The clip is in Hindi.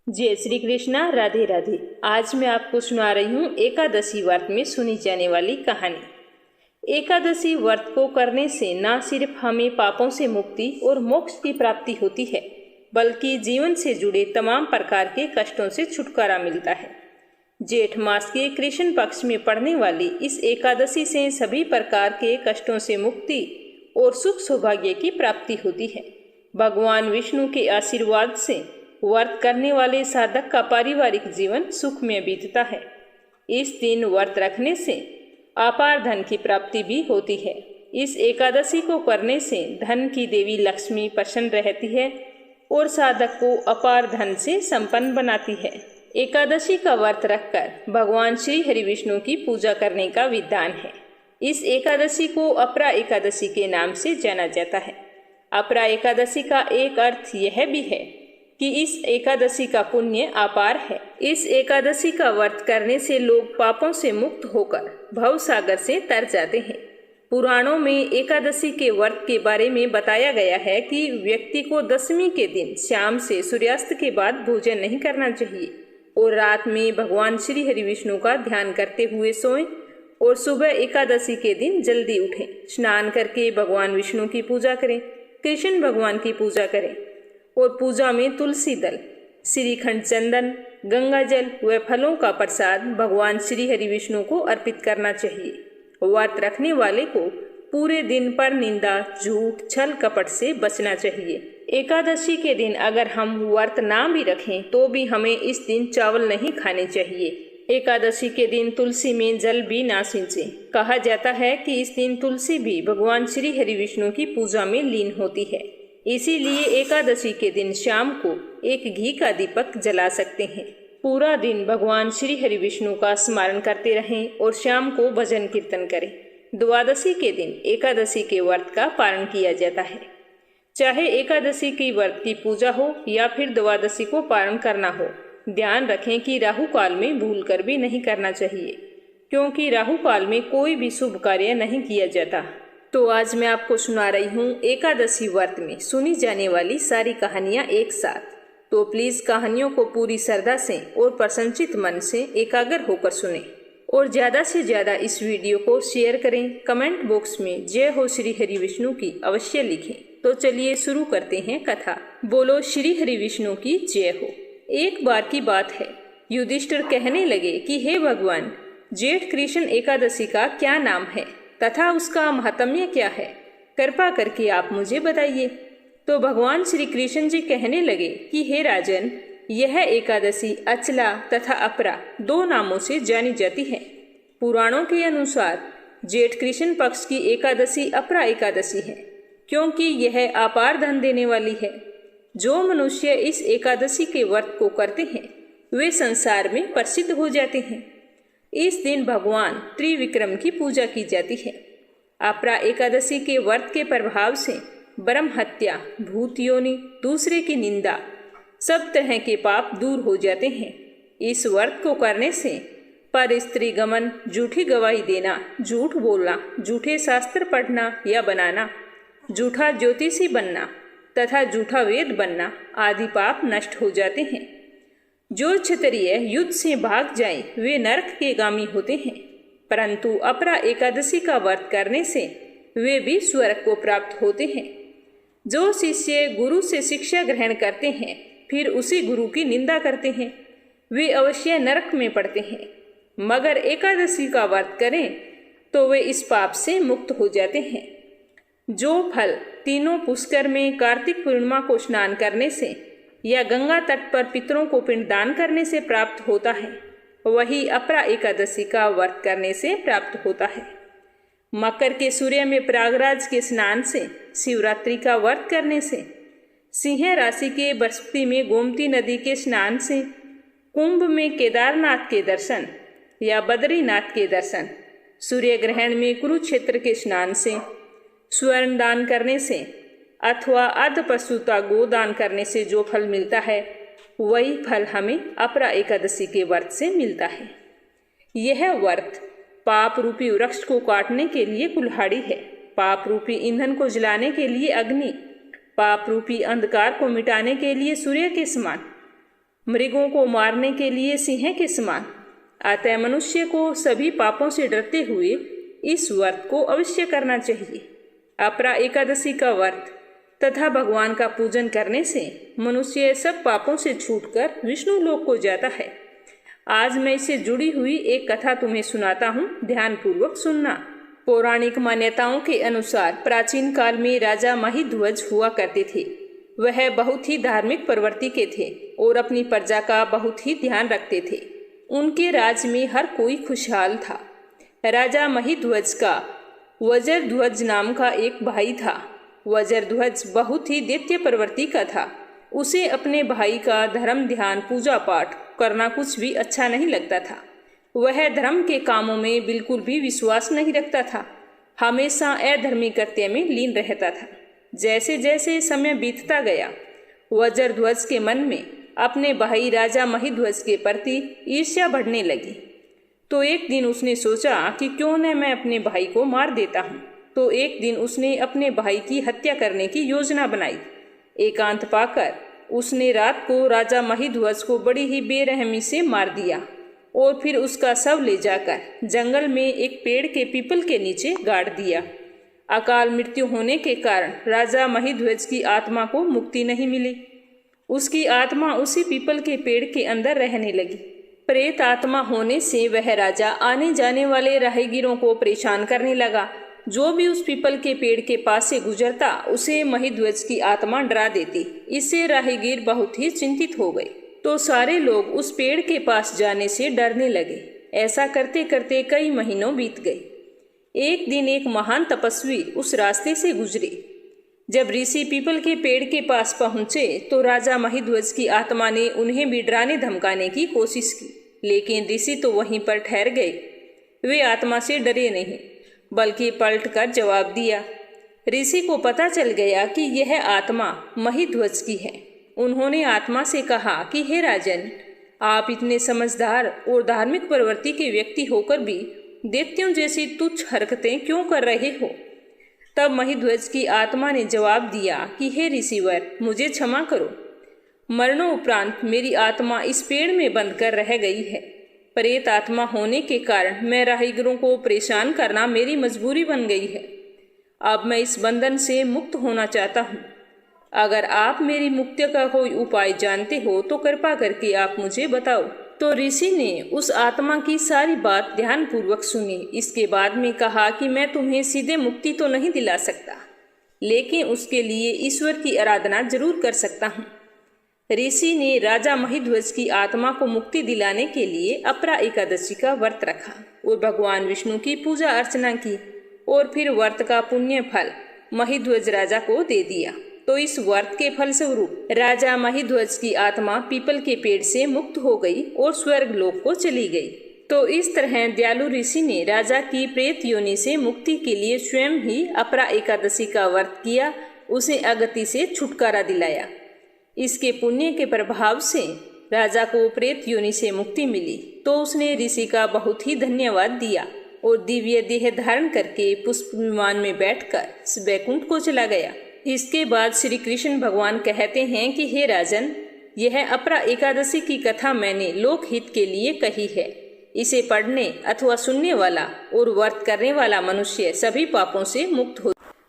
जय श्री कृष्णा। राधे राधे। आज मैं आपको सुना रही हूँ एकादशी व्रत में सुनी जाने वाली कहानी। एकादशी व्रत को करने से न सिर्फ हमें पापों से मुक्ति और मोक्ष की प्राप्ति होती है, बल्कि जीवन से जुड़े तमाम प्रकार के कष्टों से छुटकारा मिलता है। जेठ मास के कृष्ण पक्ष में पड़ने वाली इस एकादशी से सभी प्रकार के कष्टों से मुक्ति और सुख सौभाग्य की प्राप्ति होती है। भगवान विष्णु के आशीर्वाद से व्रत करने वाले साधक का पारिवारिक जीवन सुख में बीतता है। इस दिन व्रत रखने से अपार धन की प्राप्ति भी होती है। इस एकादशी को करने से धन की देवी लक्ष्मी प्रसन्न रहती है और साधक को अपार धन से संपन्न बनाती है। एकादशी का व्रत रखकर भगवान श्री हरि विष्णु की पूजा करने का विधान है। इस एकादशी को अपरा एकादशी के नाम से जाना जाता है। अपरा एकादशी का एक अर्थ यह भी है कि इस एकादशी का पुण्य अपार है। इस एकादशी का व्रत करने से लोग पापों से मुक्त होकर भव सागर से तर जाते हैं। पुराणों में एकादशी के व्रत के बारे में बताया गया है कि व्यक्ति को दशमी के दिन शाम से सूर्यास्त के बाद भोजन नहीं करना चाहिए और रात में भगवान श्री हरि विष्णु का ध्यान करते हुए सोएं और सुबह एकादशी के दिन जल्दी उठें। स्नान करके भगवान विष्णु की पूजा करें, कृष्ण भगवान की पूजा करें और पूजा में तुलसी दल, श्रीखंड, चंदन, गंगा जल व फलों का प्रसाद भगवान श्री हरि विष्णु को अर्पित करना चाहिए। व्रत रखने वाले को पूरे दिन पर निंदा, झूठ, छल कपट से बचना चाहिए। एकादशी के दिन अगर हम व्रत ना भी रखें तो भी हमें इस दिन चावल नहीं खाने चाहिए। एकादशी के दिन तुलसी में जल भी ना सींचे। कहा जाता है कि इस दिन तुलसी भी भगवान श्री हरि विष्णु की पूजा में लीन होती है। इसीलिए एकादशी के दिन शाम को एक घी का दीपक जला सकते हैं। पूरा दिन भगवान श्री हरि विष्णु का स्मरण करते रहें और शाम को भजन कीर्तन करें। द्वादशी के दिन एकादशी के व्रत का पालन किया जाता है। चाहे एकादशी की व्रत की पूजा हो या फिर द्वादशी को पालन करना हो, ध्यान रखें कि राहु काल में भूल कर भी नहीं करना चाहिए, क्योंकि राहु काल में कोई भी शुभ कार्य नहीं किया जाता। तो आज मैं आपको सुना रही हूँ एकादशी व्रत में सुनी जाने वाली सारी कहानियाँ एक साथ। तो प्लीज कहानियों को पूरी श्रद्धा से और प्रसन्नचित मन से एकाग्र होकर सुने और ज्यादा से ज्यादा इस वीडियो को शेयर करें। कमेंट बॉक्स में जय हो श्री हरि विष्णु की अवश्य लिखें। तो चलिए शुरू करते हैं कथा। बोलो श्री हरि विष्णु की जय हो। एक बार की बात है, युधिष्ठिर कहने लगे कि हे भगवान, जेठ कृष्ण एकादशी का क्या नाम है तथा उसका महात्म्य क्या है, कृपा करके आप मुझे बताइए। तो भगवान श्री कृष्ण जी कहने लगे कि हे राजन, यह एकादशी अचला तथा अपरा दो नामों से जानी जाती है। पुराणों के अनुसार जेठ कृष्ण पक्ष की एकादशी अपरा एकादशी है, क्योंकि यह अपार धन देने वाली है। जो मनुष्य इस एकादशी के व्रत को करते हैं वे संसार में प्रसिद्ध हो जाते हैं। इस दिन भगवान त्रिविक्रम की पूजा की जाती है। अपरा एकादशी के व्रत के प्रभाव से ब्रह्म हत्या, भूत योनि, दूसरे की निंदा, सब तरह के पाप दूर हो जाते हैं। इस व्रत को करने से पर स्त्री गमन, झूठी गवाही देना, झूठ बोलना, झूठे शास्त्र पढ़ना या बनाना, झूठा ज्योतिषी बनना तथा झूठा वेद बनना आदि पाप नष्ट हो जाते हैं। जो क्षत्रिय युद्ध से भाग जाएं वे नरक के गामी होते हैं, परंतु अपरा एकादशी का व्रत करने से वे भी स्वर्ग को प्राप्त होते हैं। जो शिष्य गुरु से शिक्षा ग्रहण करते हैं फिर उसी गुरु की निंदा करते हैं वे अवश्य नरक में पड़ते हैं, मगर एकादशी का व्रत करें तो वे इस पाप से मुक्त हो जाते हैं। जो फल तीनों पुष्कर में कार्तिक पूर्णिमा को स्नान करने से या गंगा तट पर पितरों को पिंडदान करने से प्राप्त होता है, वही अपरा एकादशी का व्रत करने से प्राप्त होता है। मकर के सूर्य में प्रयागराज के स्नान से, शिवरात्रि का व्रत करने से, सिंह राशि के बृहस्पति में गोमती नदी के स्नान से, कुंभ में केदारनाथ के दर्शन या बद्रीनाथ के दर्शन, सूर्य ग्रहण में कुरुक्षेत्र के स्नान से, स्वर्ण दान करने से अथवा अर्ध प्रसूता गोदान करने से जो फल मिलता है वही फल हमें अपरा एकादशी के व्रत से मिलता है। यह व्रत पाप रूपी वृक्ष को काटने के लिए कुल्हाड़ी है, पाप रूपी ईंधन को जलाने के लिए अग्नि, पाप रूपी अंधकार को मिटाने के लिए सूर्य के समान मृगों को मारने के लिए सिंह के समान। अतः मनुष्य को सभी पापों से डरते हुए इस व्रत को अवश्य करना चाहिए। अपरा एकादशी का व्रत तथा भगवान का पूजन करने से मनुष्य सब पापों से छूटकर विष्णु लोक को जाता है। आज मैं इससे जुड़ी हुई एक कथा तुम्हें सुनाता हूँ, ध्यानपूर्वक सुनना। पौराणिक मान्यताओं के अनुसार प्राचीन काल में राजा महिध्वज हुआ करते थे। वह बहुत ही धार्मिक प्रवृत्ति के थे और अपनी प्रजा का बहुत ही ध्यान रखते थे। उनके राज में हर कोई खुशहाल था। राजा महिध्वज का वज्रध्वज नाम का एक भाई था। वज्रध्वज बहुत ही दैत्य प्रवृत्ति का था। उसे अपने भाई का धर्म, ध्यान, पूजा पाठ करना कुछ भी अच्छा नहीं लगता था। वह धर्म के कामों में बिल्कुल भी विश्वास नहीं रखता था, हमेशा अधर्मी कृत्य में लीन रहता था। जैसे जैसे समय बीतता गया, वज्रध्वज के मन में अपने भाई राजा महिध्वज के प्रति ईर्ष्या बढ़ने लगी। तो एक दिन उसने सोचा कि क्यों न मैं अपने भाई को मार देता हूँ। तो एक दिन उसने अपने भाई की हत्या करने की योजना बनाई। एकांत पाकर उसने रात को राजा महिध्वज को बड़ी ही बेरहमी से मार दिया और फिर उसका शव ले जाकर जंगल में एक पेड़ के पीपल के नीचे गाड़ दिया। अकाल मृत्यु होने के कारण राजा महिध्वज की आत्मा को मुक्ति नहीं मिली। उसकी आत्मा उसी पीपल के पेड़ के अंदर रहने लगी। प्रेत आत्मा होने से वह राजा आने जाने वाले राहगीरों को परेशान करने लगा। जो भी उस पीपल के पेड़ के पास से गुजरता उसे महिध्वज की आत्मा डरा देती। इससे राहगीर बहुत ही चिंतित हो गए। तो सारे लोग उस पेड़ के पास जाने से डरने लगे। ऐसा करते करते कई महीनों बीत गए। एक दिन एक महान तपस्वी उस रास्ते से गुजरे। जब ऋषि पीपल के पेड़ के पास पहुंचे तो राजा महिध्वज की आत्मा ने उन्हें भी डराने धमकाने की कोशिश की, लेकिन ऋषि तो वहीं पर ठहर गए। वे आत्मा से डरे नहीं, बल्कि पलट कर जवाब दिया। ऋषि को पता चल गया कि यह आत्मा महिध्वज की है। उन्होंने आत्मा से कहा कि हे राजन, आप इतने समझदार और धार्मिक प्रवृत्ति के व्यक्ति होकर भी दैत्यों जैसी तुच्छ हरकतें क्यों कर रहे हो? तब महिध्वज की आत्मा ने जवाब दिया कि हे ऋषिवर, मुझे क्षमा करो। मरणोपरांत मेरी आत्मा इस पेड़ में बंद कर रह गई है। प्रेत आत्मा होने के कारण मैं राहगीरों को परेशान करना मेरी मजबूरी बन गई है। अब मैं इस बंधन से मुक्त होना चाहता हूँ। अगर आप मेरी मुक्ति का कोई उपाय जानते हो तो कृपा करके आप मुझे बताओ। तो ऋषि ने उस आत्मा की सारी बात ध्यानपूर्वक सुनी। इसके बाद में कहा कि मैं तुम्हें सीधे मुक्ति तो नहीं दिला सकता, लेकिन उसके लिए ईश्वर की आराधना जरूर कर सकता हूँ। ऋषि ने राजा महिध्वज की आत्मा को मुक्ति दिलाने के लिए अपरा एकादशी का व्रत रखा और भगवान विष्णु की पूजा अर्चना की और फिर व्रत का पुण्य फल महिध्वज राजा को दे दिया। तो इस व्रत के फलस्वरूप राजा महिध्वज की आत्मा पीपल के पेड़ से मुक्त हो गई और स्वर्ग लोक को चली गई। तो इस तरह दयालु ऋषि ने राजा की प्रेत योनि से मुक्ति के लिए स्वयं ही अपरा एकादशी का व्रत किया, उसे अगति से छुटकारा दिलाया। इसके पुण्य के प्रभाव से राजा को प्रेत योनि से मुक्ति मिली। तो उसने ऋषि का बहुत ही धन्यवाद दिया और दिव्य देह धारण करके पुष्प विमान में बैठकर वैकुंठ को चला गया। इसके बाद श्री कृष्ण भगवान कहते हैं कि हे राजन, यह अपरा एकादशी की कथा मैंने लोकहित के लिए कही है। इसे पढ़ने अथवा सुनने वाला और व्रत करने वाला मनुष्य सभी पापों से मुक्त हो